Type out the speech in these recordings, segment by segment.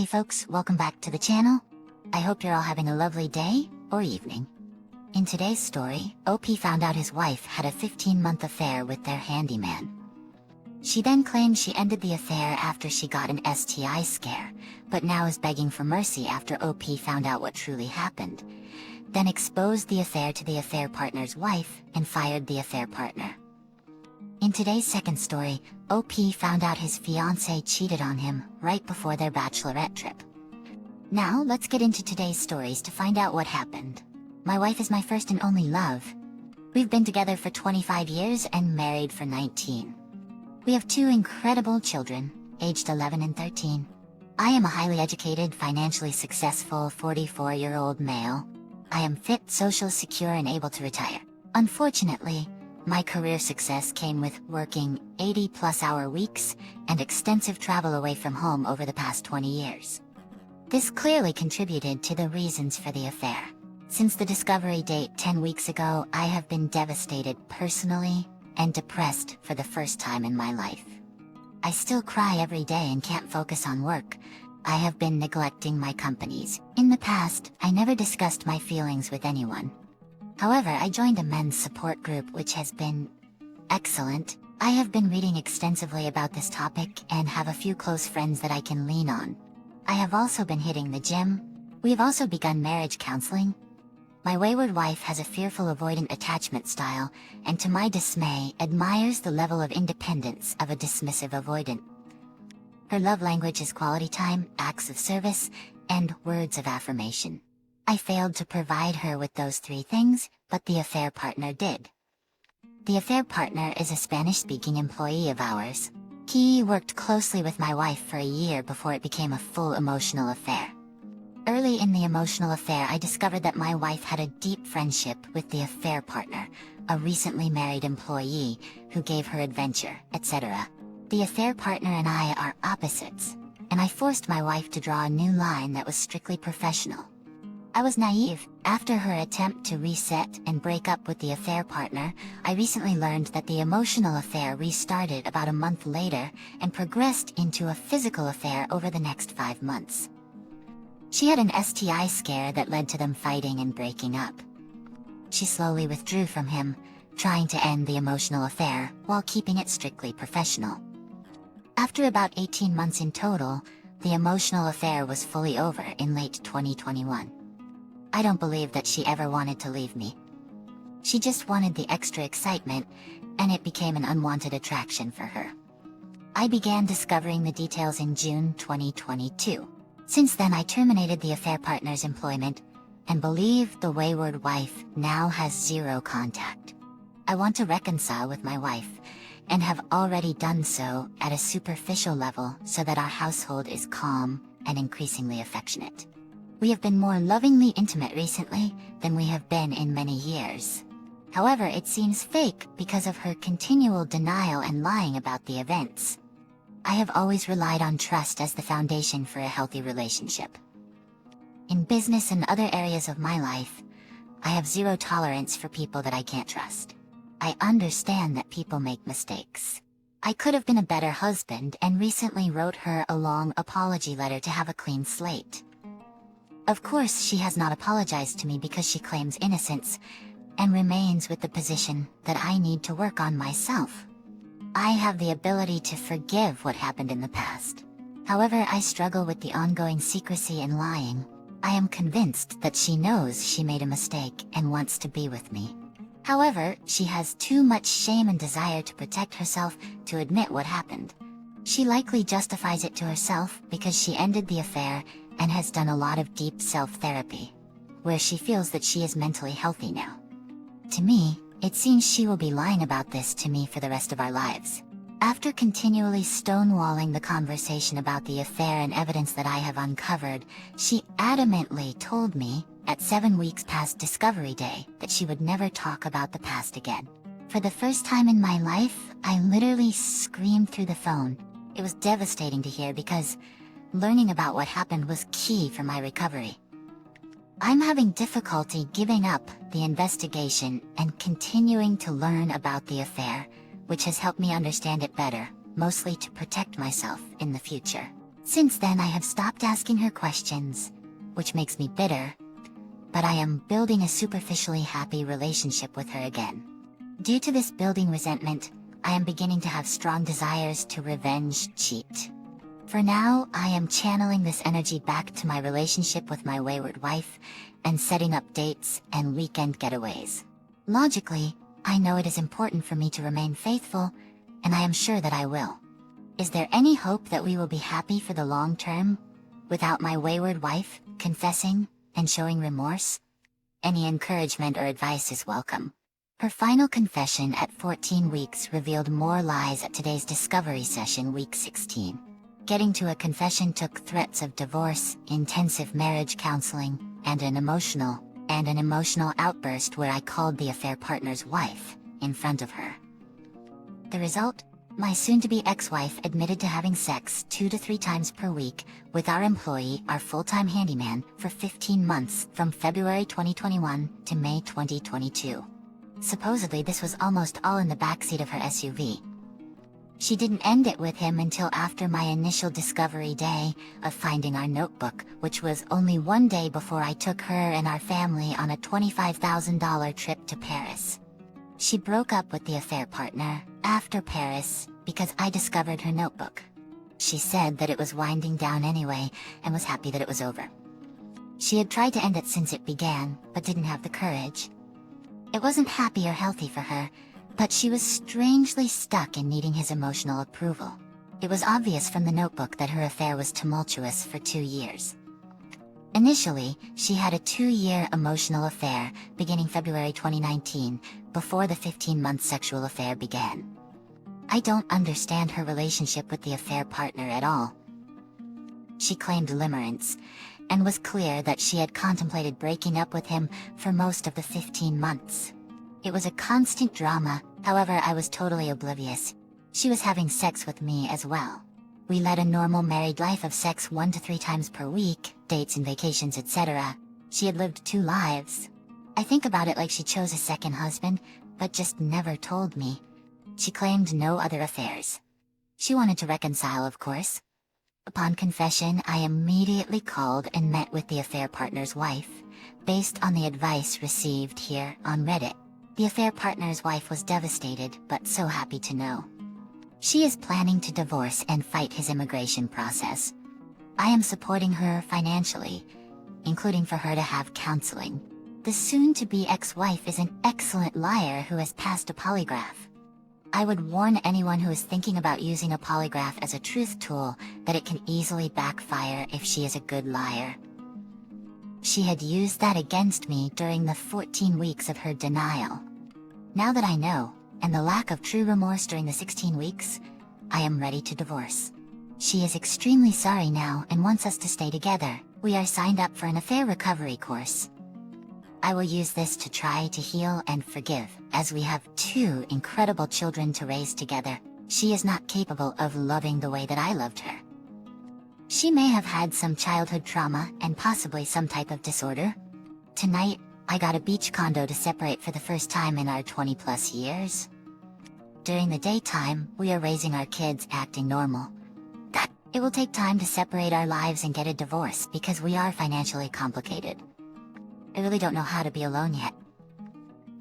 Hey folks, welcome back to the channel. I hope you're all having a lovely day or evening. In today's story, OP found out his wife had a 15-month affair with their handyman. She then claimed she ended the affair after she got an STI scare, but now is begging for mercy after OP found out what truly happened, then exposed the affair to the affair partner's wife and fired the affair partner. In today's second story, OP found out his fiancée cheated on him right before their bachelorette trip. Now let's get into today's stories to find out what happened. My wife is my first and only love. We've been together for 25 years and married for 19. We have two incredible children, aged 11 and 13. I am a highly educated, financially successful 44-year-old male. I am fit, social, secure, and able to retire. Unfortunately, my career success came with working 80-plus hour weeks and extensive travel away from home over the past 20 years. This clearly contributed to the reasons for the affair. Since the discovery date 10 weeks ago, I have been devastated personally and depressed for the first time in my life. I still cry every day and can't focus on work. I have been neglecting my companies. In the past, I never discussed my feelings with anyone. However, I joined a men's support group which has been excellent. I have been reading extensively about this topic and have a few close friends that I can lean on. I have also been hitting the gym. We have also begun marriage counseling. My wayward wife has a fearful avoidant attachment style, and to my dismay, admires the level of independence of a dismissive avoidant. Her love language is quality time, acts of service, and words of affirmation. I failed to provide her with those three things, but the affair partner did. The affair partner is a Spanish-speaking employee of ours. He worked closely with my wife for a year before it became a full emotional affair. Early in the emotional affair, I discovered that my wife had a deep friendship with the affair partner, a recently married employee who gave her adventure, etc. The affair partner and I are opposites, and I forced my wife to draw a new line that was strictly professional. I was naive. After her attempt to reset and break up with the affair partner, I recently learned that the emotional affair restarted about a month later and progressed into a physical affair over the next 5 months. She had an STI scare that led to them fighting and breaking up. She slowly withdrew from him, trying to end the emotional affair while keeping it strictly professional. After about 18 months in total, the emotional affair was fully over in late 2021. I don't believe that she ever wanted to leave me. She just wanted the extra excitement, and it became an unwanted attraction for her. I began discovering the details in June 2022. Since then, I terminated the affair partner's employment, and believe the wayward wife now has zero contact. I want to reconcile with my wife, and have already done so at a superficial level so that our household is calm and increasingly affectionate. We have been more lovingly intimate recently than we have been in many years. However, it seems fake because of her continual denial and lying about the events. I have always relied on trust as the foundation for a healthy relationship. In business and other areas of my life, I have zero tolerance for people that I can't trust. I understand that people make mistakes. I could have been a better husband and recently wrote her a long apology letter to have a clean slate. Of course, she has not apologized to me because she claims innocence, and remains with the position that I need to work on myself. I have the ability to forgive what happened in the past. However, I struggle with the ongoing secrecy and lying. I am convinced that she knows she made a mistake and wants to be with me. However, she has too much shame and desire to protect herself to admit what happened. She likely justifies it to herself because she ended the affair and has done a lot of deep self-therapy, where she feels that she is mentally healthy now. To me, it seems she will be lying about this to me for the rest of our lives. After continually stonewalling the conversation about the affair and evidence that I have uncovered, she adamantly told me, at 7 weeks past Discovery Day, that she would never talk about the past again. For the first time in my life, I literally screamed through the phone. It was devastating to hear because learning about what happened was key for my recovery. I'm having difficulty giving up the investigation and continuing to learn about the affair, which has helped me understand it better, mostly to protect myself in the future. Since then I have stopped asking her questions, which makes me bitter, but I am building a superficially happy relationship with her again. Due to this building resentment, I am beginning to have strong desires to revenge cheat. For now, I am channeling this energy back to my relationship with my wayward wife, and setting up dates and weekend getaways. Logically, I know it is important for me to remain faithful, and I am sure that I will. Is there any hope that we will be happy for the long term, without my wayward wife confessing and showing remorse? Any encouragement or advice is welcome. Her final confession at 14 weeks revealed more lies at today's discovery session, week 16. Getting to a confession took threats of divorce, intensive marriage counseling, and an emotional outburst where I called the affair partner's wife in front of her. The result? My soon-to-be ex-wife admitted to having sex 2 to 3 times per week with our employee, our full-time handyman, for 15 months from February 2021 to May 2022. Supposedly this was almost all in the backseat of her SUV. She didn't end it with him until after my initial discovery day of finding our notebook, which was only 1 day before I took her and our family on a $25,000 trip to Paris. She broke up with the affair partner after Paris because I discovered her notebook. She said that it was winding down anyway and was happy that it was over. She had tried to end it since it began, but didn't have the courage. It wasn't happy or healthy for her, but she was strangely stuck in needing his emotional approval. It was obvious from the notebook that her affair was tumultuous for 2 years. Initially, she had a 2-year emotional affair beginning February 2019, before the 15-month sexual affair began. I don't understand her relationship with the affair partner at all. She claimed limerence, and was clear that she had contemplated breaking up with him for most of the 15 months. It was a constant drama, however I was totally oblivious. She was having sex with me as well. We led a normal married life of sex 1 to 3 times per week, dates and vacations, etc. She had lived 2 lives. I think about it like she chose a second husband, but just never told me. She claimed no other affairs. She wanted to reconcile, of course. Upon confession, I immediately called and met with the affair partner's wife, based on the advice received here on Reddit. The affair partner's wife was devastated, but so happy to know. She is planning to divorce and fight his immigration process. I am supporting her financially, including for her to have counseling. The soon-to-be ex-wife is an excellent liar who has passed a polygraph. I would warn anyone who is thinking about using a polygraph as a truth tool that it can easily backfire if she is a good liar. She had used that against me during the 14 weeks of her denial. Now that I know, and the lack of true remorse during the 16 weeks, I am ready to divorce. She is extremely sorry now and wants us to stay together. We are signed up for an affair recovery course. I will use this to try to heal and forgive, as we have 2 incredible children to raise together. She is not capable of loving the way that I loved her. She may have had some childhood trauma and possibly some type of disorder. Tonight, I got a beach condo to separate for the first time in our 20+ years. During the daytime, we are raising our kids acting normal. It will take time to separate our lives and get a divorce because we are financially complicated. I really don't know how to be alone yet.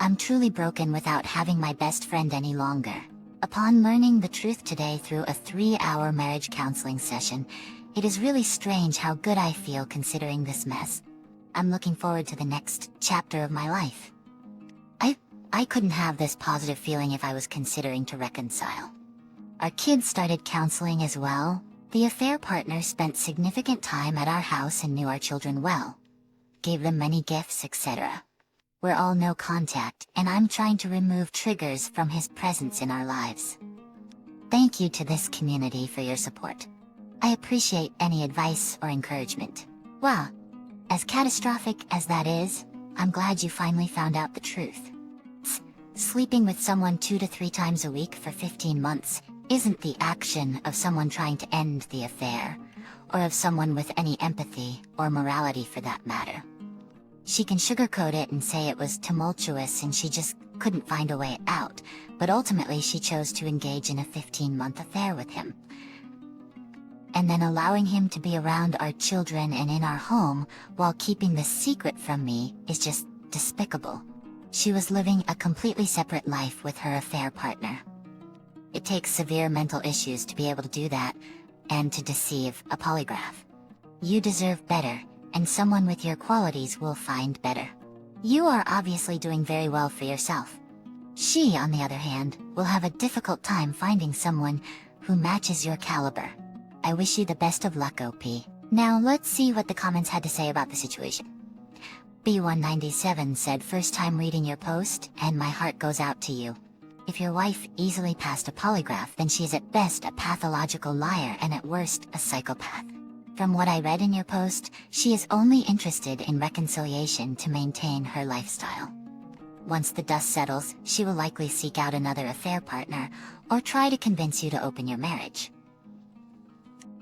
I'm truly broken without having my best friend any longer. Upon learning the truth today through a 3-hour marriage counseling session, it is really strange how good I feel considering this mess. I'm looking forward to the next chapter of my life. I couldn't have this positive feeling if I was considering to reconcile. Our kids started counseling as well. The affair partner spent significant time at our house and knew our children well. Gave them many gifts, etc. We're all no contact, and I'm trying to remove triggers from his presence in our lives. Thank you to this community for your support. I appreciate any advice or encouragement. Wow. As catastrophic as that is, I'm glad you finally found out the truth. Sleeping with someone 2 to 3 times a week for 15 months isn't the action of someone trying to end the affair, or of someone with any empathy or morality for that matter. She can sugarcoat it and say it was tumultuous and she just couldn't find a way out, but ultimately she chose to engage in a 15-month affair with him. and then allowing him to be around our children and in our home while keeping the secret from me is just despicable. She was living a completely separate life with her affair partner. It takes severe mental issues to be able to do that, and to deceive a polygraph. You deserve better, and someone with your qualities will find better. You are obviously doing very well for yourself. She, on the other hand, will have a difficult time finding someone who matches your caliber. I wish you the best of luck, OP. Now let's see what the comments had to say about the situation. B197 said, first time reading your post, and my heart goes out to you. If your wife easily passed a polygraph, then she is at best a pathological liar and at worst a psychopath. From what I read in your post, she is only interested in reconciliation to maintain her lifestyle. Once the dust settles, she will likely seek out another affair partner, or try to convince you to open your marriage.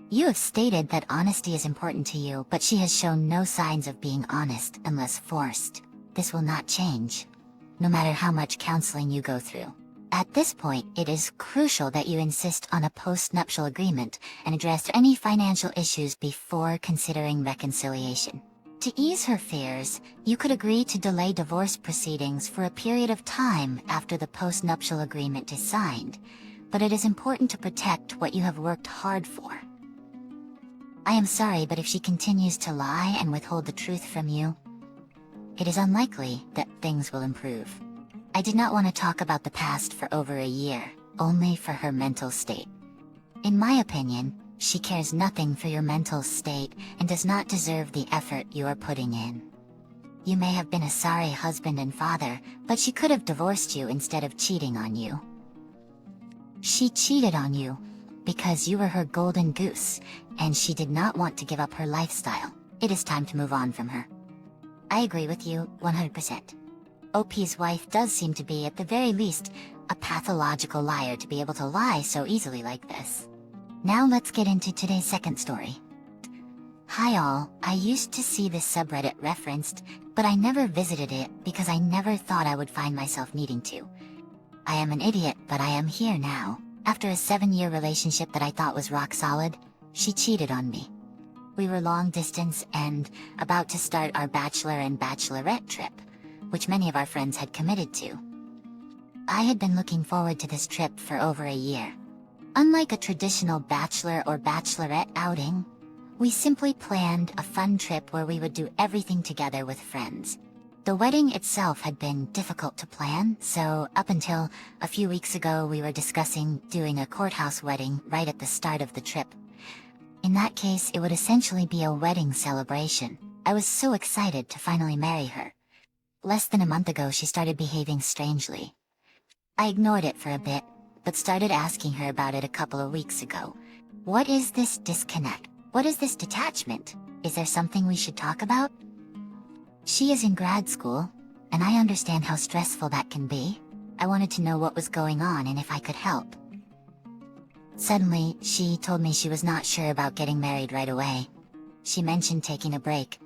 You have stated that honesty is important to you, but she has shown no signs of being honest unless forced. This will not change, no matter how much counseling you go through. At this point, it is crucial that you insist on a post-nuptial agreement and address any financial issues before considering reconciliation. To ease her fears, you could agree to delay divorce proceedings for a period of time after the post-nuptial agreement is signed, but it is important to protect what you have worked hard for. I am sorry, but if she continues to lie and withhold the truth from you, it is unlikely that things will improve. I did not want to talk about the past for over a year, only for her mental state. In my opinion, she cares nothing for your mental state and does not deserve the effort you are putting in. You may have been a sorry husband and father, but she could have divorced you instead of cheating on you. She cheated on you because you were her golden goose, and she did not want to give up her lifestyle. It is time to move on from her. I agree with you 100%. OP's wife does seem to be, at the very least, a pathological liar to be able to lie so easily like this. Now let's get into today's second story. Hi all, I used to see this subreddit referenced, but I never visited it because I never thought I would find myself needing to. I am an idiot, but I am here now. After a 7-year relationship that I thought was rock solid, she cheated on me. We were long distance and about to start our bachelor and bachelorette trip, which many of our friends had committed to. I had been looking forward to this trip for over a year. Unlike a traditional bachelor or bachelorette outing, we simply planned a fun trip where we would do everything together with friends. The wedding itself had been difficult to plan, so up until a few weeks ago we were discussing doing a courthouse wedding right at the start of the trip. In that case, it would essentially be a wedding celebration. I was so excited to finally marry her. Less than a month ago she started behaving strangely. I ignored it for a bit, but started asking her about it a couple of weeks ago. What is this disconnect? What is this detachment? Is there something we should talk about? She is in grad school, and I understand how stressful that can be. I wanted to know what was going on and if I could help. Suddenly, she told me she was not sure about getting married right away. She mentioned taking a break.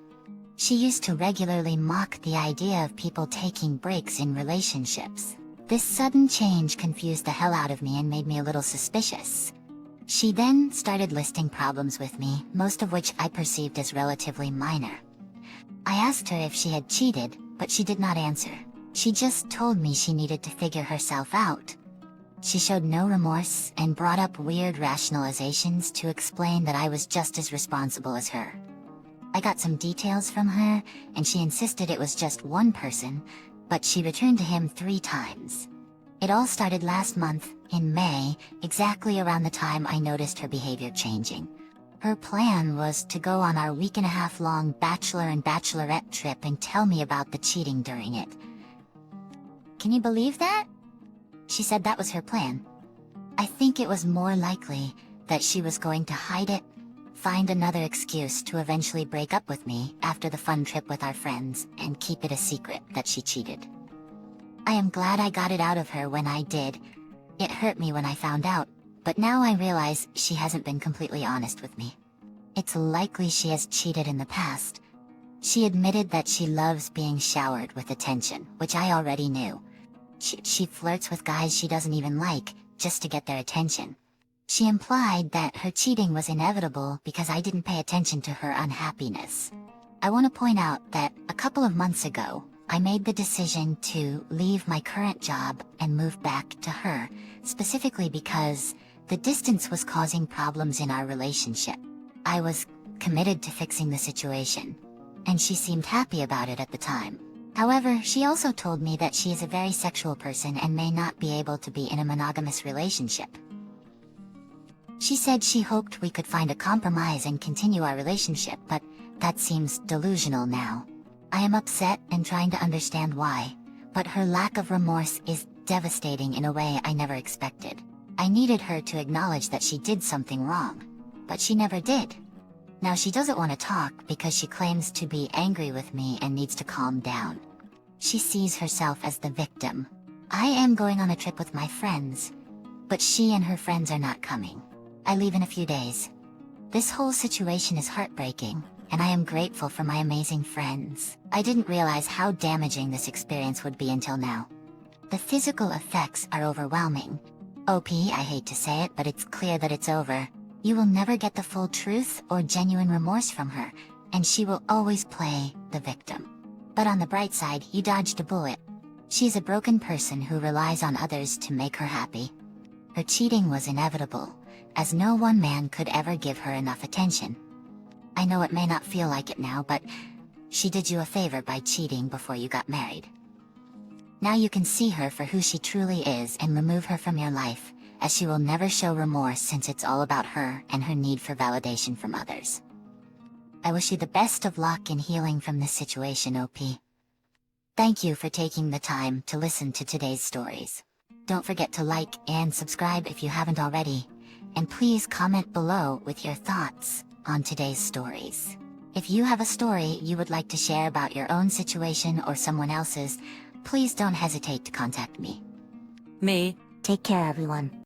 She used to regularly mock the idea of people taking breaks in relationships. This sudden change confused the hell out of me and made me a little suspicious. She then started listing problems with me, most of which I perceived as relatively minor. I asked her if she had cheated, but she did not answer. She just told me she needed to figure herself out. She showed no remorse and brought up weird rationalizations to explain that I was just as responsible as her. I got some details from her, and she insisted it was just one person, but she returned to him 3 times. It all started last month, in May, exactly around the time I noticed her behavior changing. Her plan was to go on our week-and-a-half-long bachelor and bachelorette trip and tell me about the cheating during it. Can you believe that? She said that was her plan. I think it was more likely that she was going to hide it, find another excuse to eventually break up with me after the fun trip with our friends, and keep it a secret that she cheated. I am glad I got it out of her when I did. It hurt me when I found out, but now I realize she hasn't been completely honest with me. It's likely she has cheated in the past. She admitted that she loves being showered with attention, which I already knew. She flirts with guys she doesn't even like, just to get their attention. She implied that her cheating was inevitable because I didn't pay attention to her unhappiness. I want to point out that a couple of months ago, I made the decision to leave my current job and move back to her, specifically because the distance was causing problems in our relationship. I was committed to fixing the situation, and she seemed happy about it at the time. However, she also told me that she is a very sexual person and may not be able to be in a monogamous relationship. She said she hoped we could find a compromise and continue our relationship, but that seems delusional now. I am upset and trying to understand why, but her lack of remorse is devastating in a way I never expected. I needed her to acknowledge that she did something wrong, but she never did. Now she doesn't want to talk because she claims to be angry with me and needs to calm down. She sees herself as the victim. I am going on a trip with my friends, but she and her friends are not coming. I leave in a few days. This whole situation is heartbreaking, and I am grateful for my amazing friends. I didn't realize how damaging this experience would be until now. The physical effects are overwhelming. OP, I hate to say it, but it's clear that it's over. You will never get the full truth or genuine remorse from her, and she will always play the victim. But on the bright side, you dodged a bullet. She's a broken person who relies on others to make her happy. Her cheating was inevitable, as no one man could ever give her enough attention. I know it may not feel like it now, but she did you a favor by cheating before you got married. Now you can see her for who she truly is and remove her from your life, as she will never show remorse since it's all about her and her need for validation from others. I wish you the best of luck in healing from this situation, OP. Thank you for taking the time to listen to today's stories. Don't forget to like and subscribe if you haven't already, and please comment below with your thoughts on today's stories. If you have a story you would like to share about your own situation or someone else's, please don't hesitate to contact me. Me. Take care, everyone.